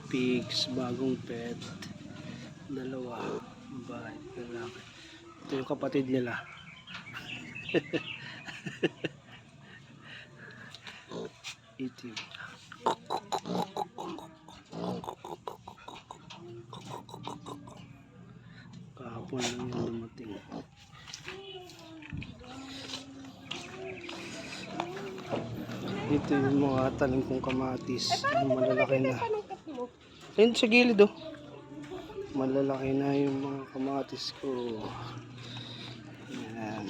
pigs, bagong pet. Dalawa, babae, lalaki. Ito yung kapatid nila. Itim. Kahapon lang yung dumating. Dito yung mga tanim kong kamatis. Yung malalaki na. Ayun sa gilid oh. Malalaki na yung mga kamatis ko. Ayan.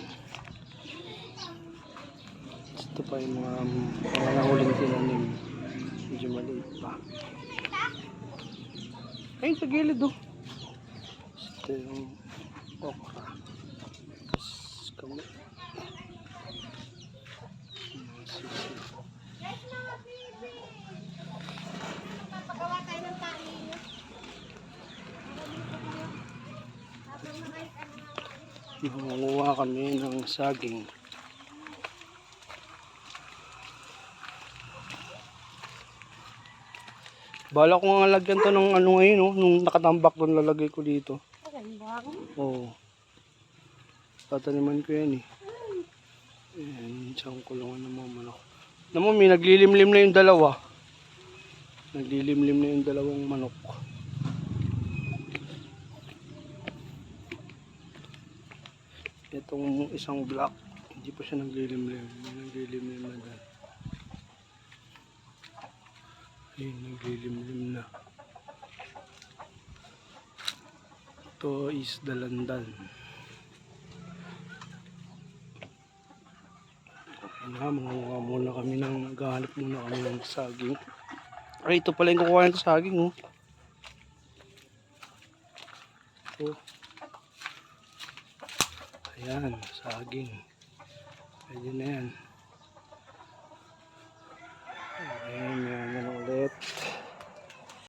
Ito pa yung mga nahuling tinanim. Medyo maliit pa. Ayun sa gilid oh. Ito yung okra. Tapos kami. Nangunguha kami ng saging. Bala ko nga lagyan to ng ano ngayon, no? Nung nakatambak doon lalagay ko dito. Oo. Tataniman ko yan eh. Ayan, isang kulungan ng mga manok. Naman may naglilimlim na yung dalawa. Naglilimlim na yung dalawang manok. Itong isang black, hindi pa siya naglilimlim. May naglilimlim na dyan. Ayun, naglilimlim na. Ito is dalandan. Okay na, mangunguha muna kami naghahanap muna kami ng saging. Ay, ito pala yung kukuha ng saging, oh. Ito. Ayan, saging. Pwede na yan.